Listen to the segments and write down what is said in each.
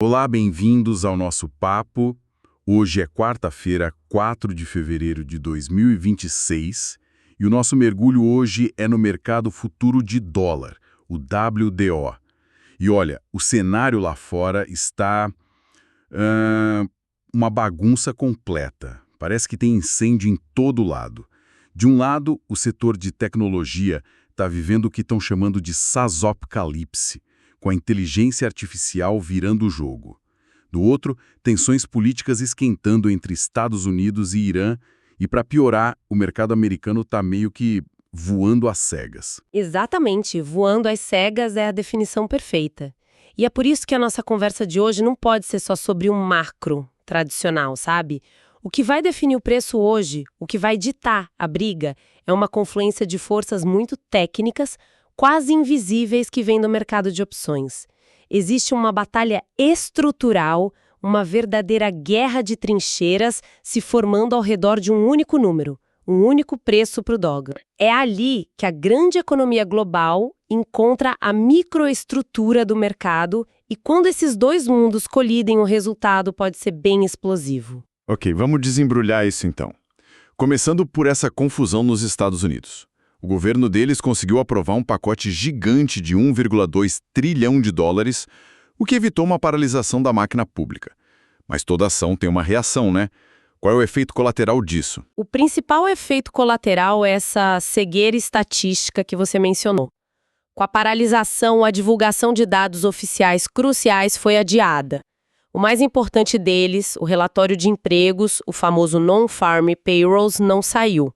Olá, bem-vindos ao nosso papo. Hoje é quarta-feira, 4 de fevereiro de 2026, e o nosso mergulho hoje é no mercado futuro de dólar, o WDO. E olha, o cenário lá fora está uma bagunça completa. Parece que tem incêndio em todo lado. De um lado, o setor de tecnologia está vivendo o que estão chamando de sasopcalipse, com a inteligência artificial virando o jogo. Do outro, tensões políticas esquentando entre Estados Unidos e Irã, e para piorar, o mercado americano está meio que voando às cegas. Exatamente, voando às cegas é a definição perfeita. E é por isso que a nossa conversa de hoje não pode ser só sobre um macro tradicional, sabe? O que vai definir o preço hoje, o que vai ditar a briga, é uma confluência de forças muito técnicas, quase invisíveis que vem do mercado de opções. Existe uma batalha estrutural, uma verdadeira guerra de trincheiras se formando ao redor de um único número, um único preço para o dólar. É ali que a grande economia global encontra a microestrutura do mercado e quando esses dois mundos colidem, o resultado pode ser bem explosivo. Ok, vamos desembrulhar isso então. Começando por essa confusão nos Estados Unidos. O governo deles conseguiu aprovar um pacote gigante de 1,2 trilhão de dólares, o que evitou uma paralisação da máquina pública. Mas toda ação tem uma reação, né? Qual é o efeito colateral disso? O principal efeito colateral é essa cegueira estatística que você mencionou. Com a paralisação, a divulgação de dados oficiais cruciais foi adiada. O mais importante deles, o relatório de empregos, o famoso Non-Farm Payrolls, não saiu.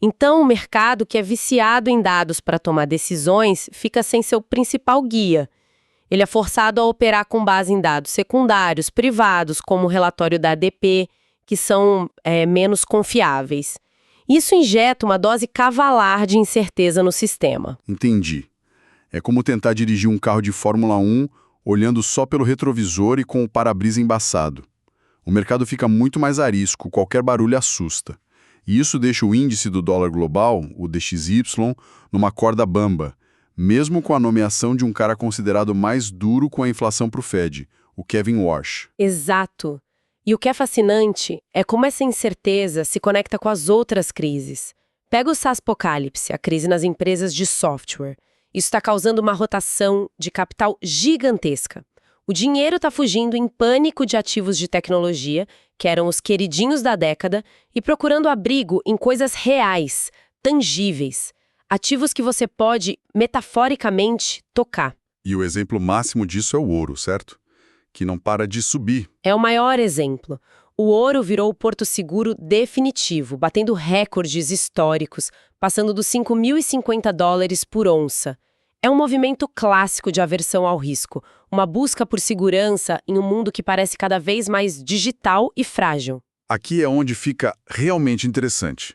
Então, o mercado, que é viciado em dados para tomar decisões, fica sem seu principal guia. Ele é forçado a operar com base em dados secundários, privados, como o relatório da ADP, que são menos confiáveis. Isso injeta uma dose cavalar de incerteza no sistema. Entendi. É como tentar dirigir um carro de Fórmula 1 olhando só pelo retrovisor e com o para-brisa embaçado. O mercado fica muito mais arisco, qualquer barulho assusta. E isso deixa o índice do dólar global, o DXY, numa corda bamba, mesmo com a nomeação de um cara considerado mais duro com a inflação para o Fed, o Kevin Warsh. Exato. E o que é fascinante é como essa incerteza se conecta com as outras crises. Pega o SaaSpocalipse, a crise nas empresas de software. Isso está causando uma rotação de capital gigantesca. O dinheiro está fugindo em pânico de ativos de tecnologia, que eram os queridinhos da década, e procurando abrigo em coisas reais, tangíveis. Ativos que você pode, metaforicamente, tocar. E o exemplo máximo disso é o ouro, certo? Que não para de subir. É o maior exemplo. O ouro virou o porto seguro definitivo, batendo recordes históricos, passando dos $5.050 por onça. É um movimento clássico de aversão ao risco, uma busca por segurança em um mundo que parece cada vez mais digital e frágil. Aqui é onde fica realmente interessante.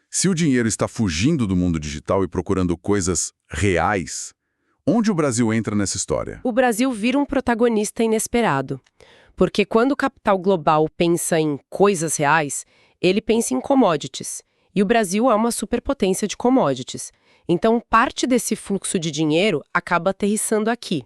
Se o dinheiro está fugindo do mundo digital e procurando coisas reais, onde o Brasil entra nessa história? O Brasil vira um protagonista inesperado. Porque quando o capital global pensa em coisas reais, ele pensa em commodities. E o Brasil é uma superpotência de commodities. Então, parte desse fluxo de dinheiro acaba aterrissando aqui.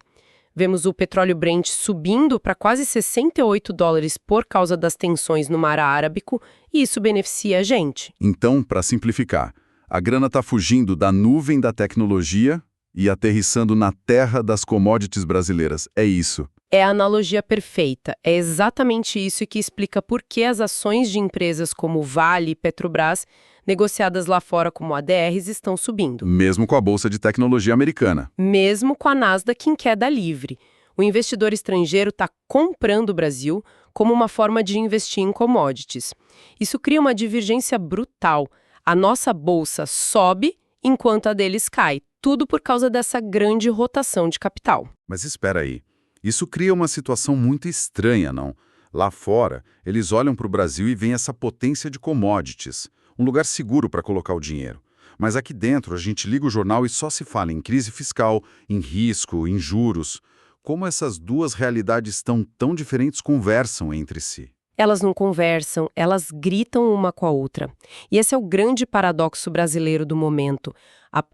Vemos o petróleo Brent subindo para quase $68 por causa das tensões no Mar Árabco, e isso beneficia a gente. Então, para simplificar, a grana está fugindo da nuvem da tecnologia e aterrissando na terra das commodities brasileiras. É isso. É a analogia perfeita. É exatamente isso que explica por que as ações de empresas como Vale e Petrobras, negociadas lá fora como ADRs, estão subindo. Mesmo com a Bolsa de Tecnologia americana. Mesmo com a Nasdaq em queda livre. O investidor estrangeiro está comprando o Brasil como uma forma de investir em commodities. Isso cria uma divergência brutal. A nossa bolsa sobe enquanto a deles cai. Tudo por causa dessa grande rotação de capital. Mas espera aí. Isso cria uma situação muito estranha, não? Lá fora, eles olham para o Brasil e veem essa potência de commodities, um lugar seguro para colocar o dinheiro. Mas aqui dentro, a gente liga o jornal e só se fala em crise fiscal, em risco, em juros. Como essas duas realidades tão diferentes conversam entre si? Elas não conversam, elas gritam uma com a outra. E esse é o grande paradoxo brasileiro do momento.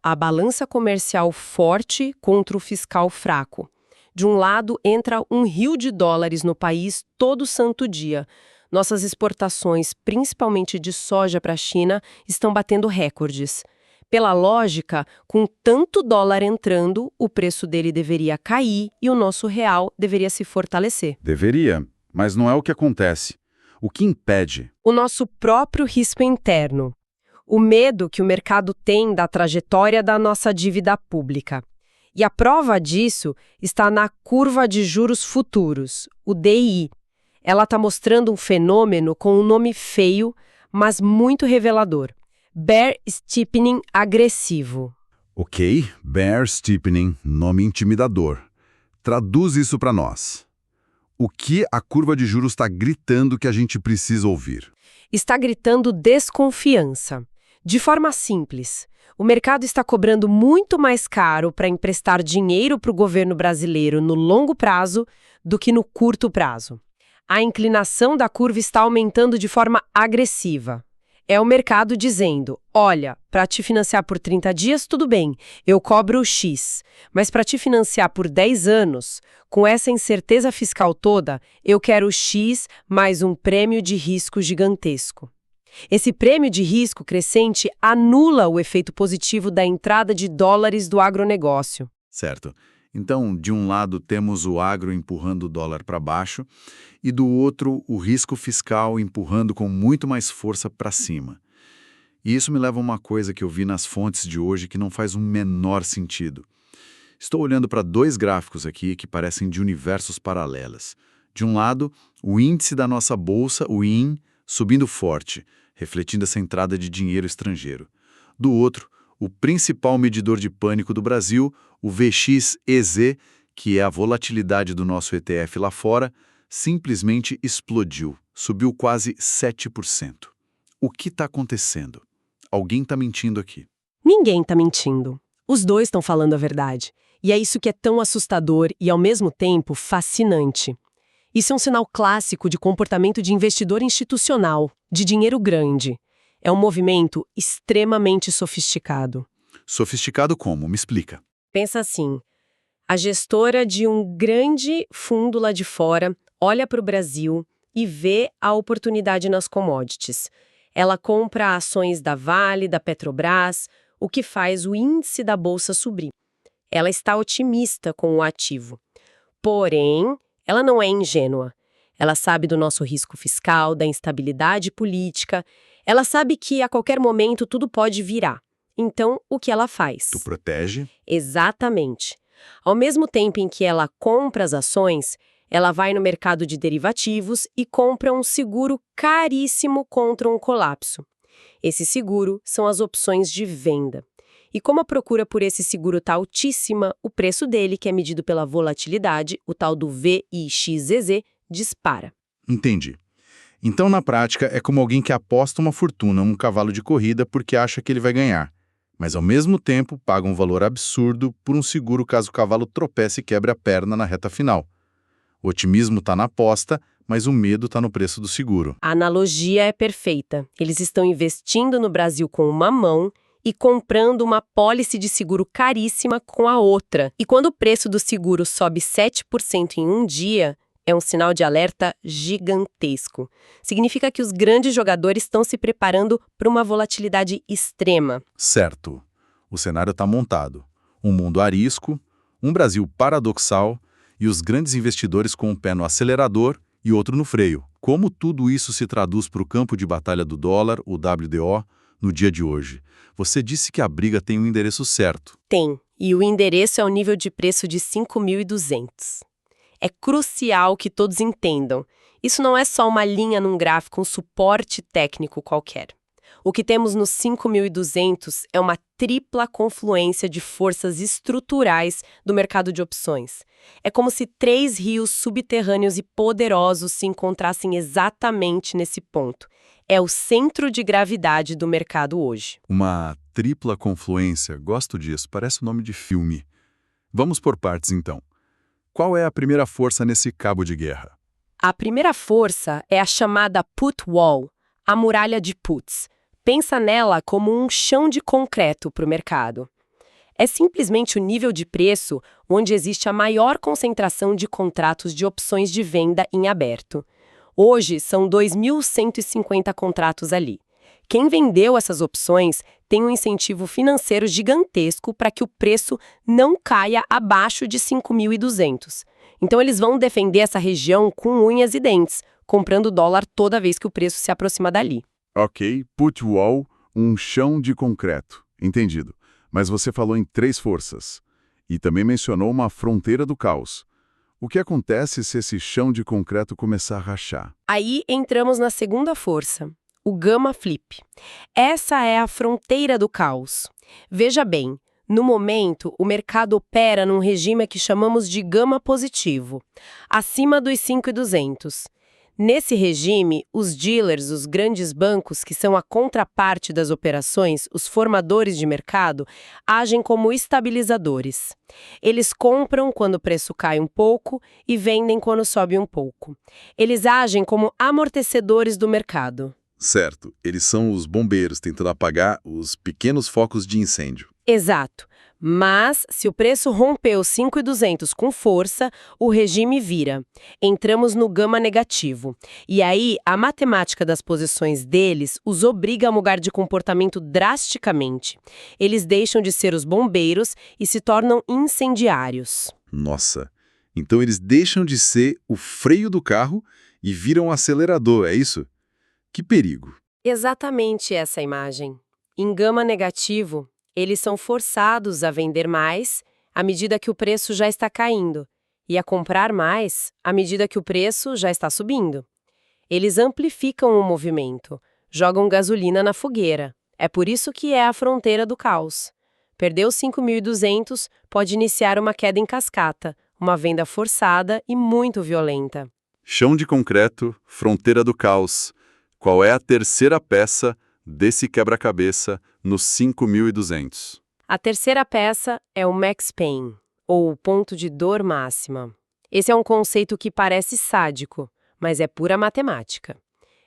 A balança comercial forte contra o fiscal fraco. De um lado, entra um rio de dólares no país todo santo dia. Nossas exportações, principalmente de soja para a China, estão batendo recordes. Pela lógica, com tanto dólar entrando, o preço dele deveria cair e o nosso real deveria se fortalecer. Deveria, mas não é o que acontece. O que impede? O nosso próprio risco interno. O medo que o mercado tem da trajetória da nossa dívida pública. E a prova disso está na curva de juros futuros, o DI. Ela está mostrando um fenômeno com um nome feio, mas muito revelador. Bear steepening agressivo. Ok, bear steepening, nome intimidador. Traduz isso para nós. O que a curva de juros está gritando que a gente precisa ouvir? Está gritando desconfiança. De forma simples, o mercado está cobrando muito mais caro para emprestar dinheiro para o governo brasileiro no longo prazo do que no curto prazo. A inclinação da curva está aumentando de forma agressiva. É o mercado dizendo, olha, para te financiar por 30 dias, tudo bem, eu cobro o X, mas para te financiar por 10 anos, com essa incerteza fiscal toda, eu quero o X mais um prêmio de risco gigantesco. Esse prêmio de risco crescente anula o efeito positivo da entrada de dólares do agronegócio. Certo. Então, de um lado temos o agro empurrando o dólar para baixo e do outro o risco fiscal empurrando com muito mais força para cima. E isso me leva a uma coisa que eu vi nas fontes de hoje que não faz o menor sentido. Estou olhando para dois gráficos aqui que parecem de universos paralelos. De um lado, o índice da nossa bolsa, o IN, subindo forte, refletindo essa entrada de dinheiro estrangeiro. Do outro, o principal medidor de pânico do Brasil, o VXEZ, que é a volatilidade do nosso ETF lá fora, simplesmente explodiu, subiu quase 7%. O que está acontecendo? Alguém está mentindo aqui. Ninguém está mentindo. Os dois estão falando a verdade. E é isso que é tão assustador e, ao mesmo tempo, fascinante. Isso é um sinal clássico de comportamento de investidor institucional, de dinheiro grande. É um movimento extremamente sofisticado. Sofisticado como? Me explica. Pensa assim, a gestora de um grande fundo lá de fora olha para o Brasil e vê a oportunidade nas commodities. Ela compra ações da Vale, da Petrobras, o que faz o índice da bolsa subir. Ela está otimista com o ativo. Porém, ela não é ingênua. Ela sabe do nosso risco fiscal, da instabilidade política. Ela sabe que a qualquer momento tudo pode virar. Então, o que ela faz? Tu protege? Exatamente. Ao mesmo tempo em que ela compra as ações, ela vai no mercado de derivativos e compra um seguro caríssimo contra um colapso. Esse seguro são as opções de venda. E como a procura por esse seguro está altíssima, o preço dele, que é medido pela volatilidade, o tal do VIXZZ, dispara. Entendi. Então, na prática, é como alguém que aposta uma fortuna num cavalo de corrida porque acha que ele vai ganhar, mas ao mesmo tempo paga um valor absurdo por um seguro caso o cavalo tropece e quebre a perna na reta final. O otimismo está na aposta, mas o medo está no preço do seguro. A analogia é perfeita. Eles estão investindo no Brasil com uma mão e comprando uma pólice de seguro caríssima com a outra. E quando o preço do seguro sobe 7% em um dia, é um sinal de alerta gigantesco. Significa que os grandes jogadores estão se preparando para uma volatilidade extrema. Certo. O cenário está montado. Um mundo arisco, um Brasil paradoxal e os grandes investidores com um pé no acelerador e outro no freio. Como tudo isso se traduz para o campo de batalha do dólar, o WDO, no dia de hoje? Você disse que a briga tem um endereço certo. Tem, e o endereço é o nível de preço de 5.200. É crucial que todos entendam. Isso não é só uma linha num gráfico, um suporte técnico qualquer. O que temos nos 5.200 é uma tripla confluência de forças estruturais do mercado de opções. É como se 3 rios subterrâneos e poderosos se encontrassem exatamente nesse ponto. É o centro de gravidade do mercado hoje. Uma tripla confluência, gosto disso, parece o nome de filme. Vamos por partes então. Qual é a primeira força nesse cabo de guerra? A primeira força é a chamada put wall, a muralha de puts. Pensa nela como um chão de concreto para o mercado. É simplesmente o nível de preço onde existe a maior concentração de contratos de opções de venda em aberto. Hoje, são 2.150 contratos ali. Quem vendeu essas opções tem um incentivo financeiro gigantesco para que o preço não caia abaixo de 5.200. Então, eles vão defender essa região com unhas e dentes, comprando dólar toda vez que o preço se aproxima dali. Ok, put wall, um chão de concreto. Entendido. Mas você falou em 3 forças. E também mencionou uma fronteira do caos. O que acontece se esse chão de concreto começar a rachar? Aí entramos na segunda força, o Gamma Flip. Essa é a fronteira do caos. Veja bem, no momento, o mercado opera num regime que chamamos de gama positivo, acima dos 5.200. Nesse regime, os dealers, os grandes bancos, que são a contraparte das operações, os formadores de mercado, agem como estabilizadores. Eles compram quando o preço cai um pouco e vendem quando sobe um pouco. Eles agem como amortecedores do mercado. Certo, eles são os bombeiros tentando apagar os pequenos focos de incêndio. Exato. Mas, se o preço rompeu 5.200 com força, o regime vira. Entramos no gama negativo. E aí, a matemática das posições deles os obriga a mudar de comportamento drasticamente. Eles deixam de ser os bombeiros e se tornam incendiários. Nossa, então eles deixam de ser o freio do carro e viram o acelerador, é isso? Que perigo. Exatamente essa imagem. Em gama negativo, eles são forçados a vender mais à medida que o preço já está caindo e a comprar mais à medida que o preço já está subindo. Eles amplificam o movimento, jogam gasolina na fogueira. É por isso que é a fronteira do caos. Perdeu 5.200, pode iniciar uma queda em cascata, uma venda forçada e muito violenta. Chão de concreto, fronteira do caos. Qual é a terceira peça desse quebra-cabeça nos 5.200? A terceira peça é o max pain, ou ponto de dor máxima. Esse é um conceito que parece sádico, mas é pura matemática.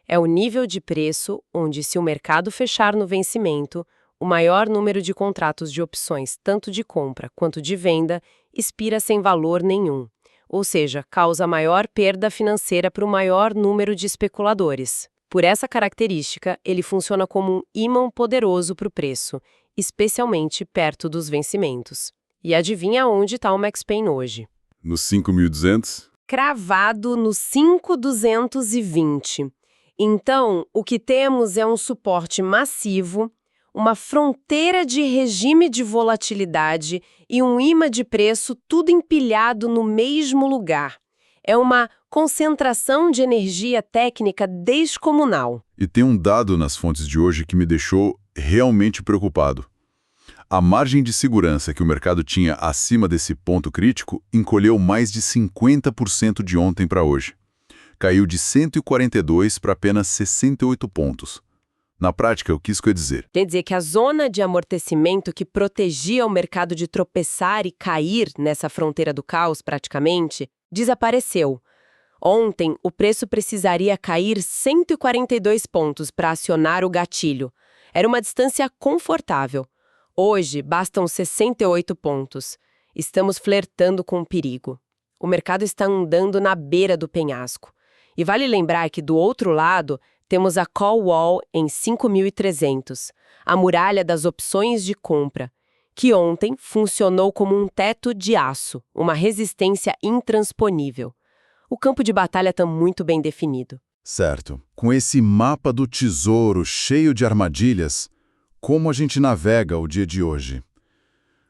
É o nível de preço onde, se o mercado fechar no vencimento, o maior número de contratos de opções, tanto de compra quanto de venda, expira sem valor nenhum. Ou seja, causa maior perda financeira para o maior número de especuladores. Por essa característica, ele funciona como um ímã poderoso para o preço, especialmente perto dos vencimentos. E adivinha onde está o Max Pain hoje? Nos 5.200? Cravado no 5.220. Então, o que temos é um suporte massivo, uma fronteira de regime de volatilidade e um ímã de preço tudo empilhado no mesmo lugar. É uma concentração de energia técnica descomunal. E tem um dado nas fontes de hoje que me deixou realmente preocupado. A margem de segurança que o mercado tinha acima desse ponto crítico encolheu mais de 50% de ontem para hoje. Caiu de 142 para apenas 68 pontos. Na prática, o que isso quer dizer? Quer dizer que a zona de amortecimento que protegia o mercado de tropeçar e cair nessa fronteira do caos, praticamente, desapareceu. Ontem, o preço precisaria cair 142 pontos para acionar o gatilho. Era uma distância confortável. Hoje, bastam 68 pontos. Estamos flertando com o perigo. O mercado está andando na beira do penhasco. E vale lembrar que, do outro lado, temos a call wall em 5.300, a muralha das opções de compra, que ontem funcionou como um teto de aço, uma resistência intransponível. O campo de batalha está muito bem definido. Certo. Com esse mapa do tesouro cheio de armadilhas, como a gente navega o dia de hoje?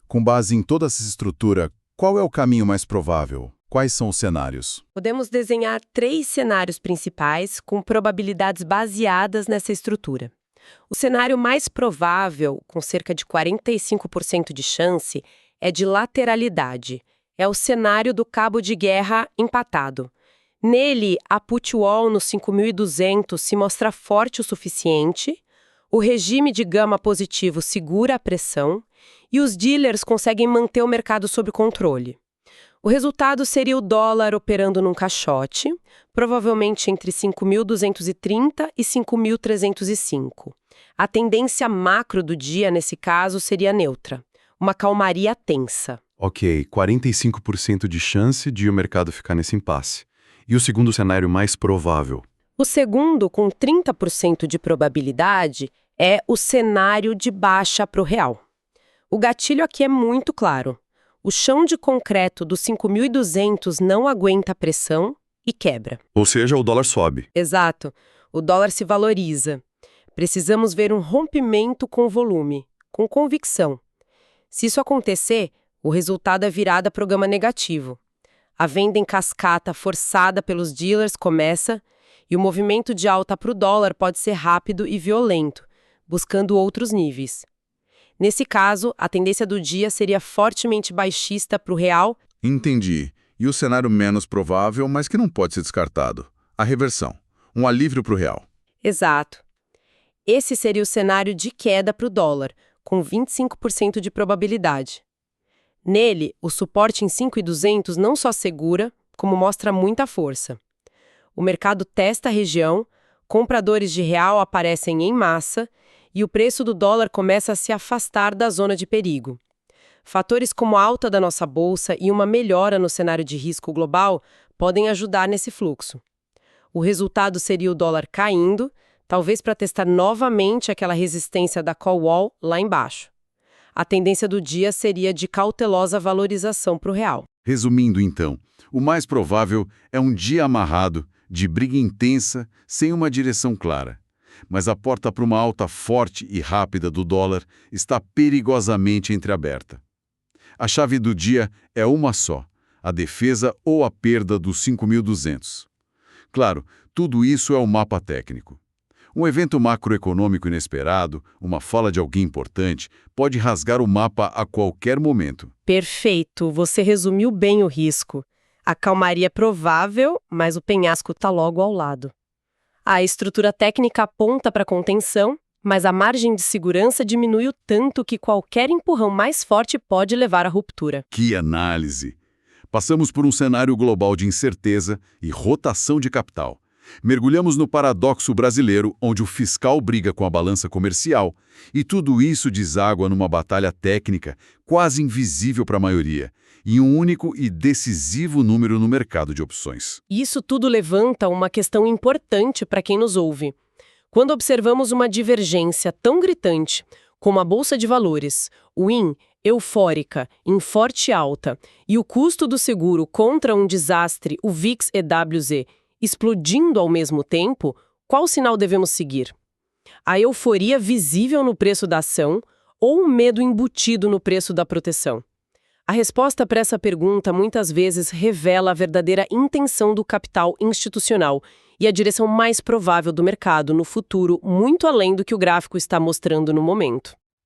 Com base em toda essa estrutura, qual é o caminho mais provável? Quais são os cenários? Podemos desenhar 3 cenários principais com probabilidades baseadas nessa estrutura. O cenário mais provável, com cerca de 45% de chance, é de lateralidade. É o cenário do cabo de guerra empatado. Nele, a put wall no 5.200 se mostra forte o suficiente, o regime de gama positivo segura a pressão e os dealers conseguem manter o mercado sob controle. O resultado seria o dólar operando num caixote, provavelmente entre 5.230 e 5.305. A tendência macro do dia, nesse caso, seria neutra. uma calmaria tensa. Ok, 45% de chance de o mercado ficar nesse impasse. E o segundo cenário mais provável? O segundo, com 30% de probabilidade, é o cenário de baixa para o real. O gatilho aqui é muito claro. O chão de concreto dos 5.200 não aguenta a pressão e quebra. Ou seja, o dólar sobe. Exato. O dólar se valoriza. Precisamos ver um rompimento com volume, com convicção. Se isso acontecer, o resultado é virada para o gama negativo. A venda em cascata forçada pelos dealers começa e o movimento de alta para o dólar pode ser rápido e violento, buscando outros níveis. Nesse caso, a tendência do dia seria fortemente baixista para o real. Entendi. E o cenário menos provável, mas que não pode ser descartado? A reversão. Um alívio para o real. Exato. Esse seria o cenário de queda para o dólar, com 25% de probabilidade. Nele, o suporte em 5.200 não só segura, como mostra muita força. O mercado testa a região, compradores de real aparecem em massa e o preço do dólar começa a se afastar da zona de perigo. Fatores como a alta da nossa bolsa e uma melhora no cenário de risco global podem ajudar nesse fluxo. O resultado seria o dólar caindo, talvez para testar novamente aquela resistência da call wall lá embaixo. A tendência do dia seria de cautelosa valorização para o real. Resumindo, então, o mais provável é um dia amarrado, de briga intensa, sem uma direção clara. Mas a porta para uma alta forte e rápida do dólar está perigosamente entreaberta. A chave do dia é uma só, a defesa ou a perda dos 5.200. Claro, tudo isso é o mapa técnico. Um evento macroeconômico inesperado, uma fala de alguém importante, pode rasgar o mapa a qualquer momento. Perfeito, você resumiu bem o risco. A calmaria é provável, mas o penhasco está logo ao lado. A estrutura técnica aponta para contenção, mas a margem de segurança diminui o tanto que qualquer empurrão mais forte pode levar à ruptura. Que análise! Passamos por um cenário global de incerteza e rotação de capital. Mergulhamos no paradoxo brasileiro, onde o fiscal briga com a balança comercial, e tudo isso deságua numa batalha técnica quase invisível para a maioria, e um único e decisivo número no mercado de opções. Isso tudo levanta uma questão importante para quem nos ouve. Quando observamos uma divergência tão gritante como a Bolsa de Valores, o IN, eufórica, em forte alta, e o custo do seguro contra um desastre, o VIX-EWZ, explodindo ao mesmo tempo, qual sinal devemos seguir? A euforia visível no preço da ação ou o medo embutido no preço da proteção? A resposta para essa pergunta muitas vezes revela a verdadeira intenção do capital institucional e a direção mais provável do mercado no futuro, muito além do que o gráfico está mostrando no momento.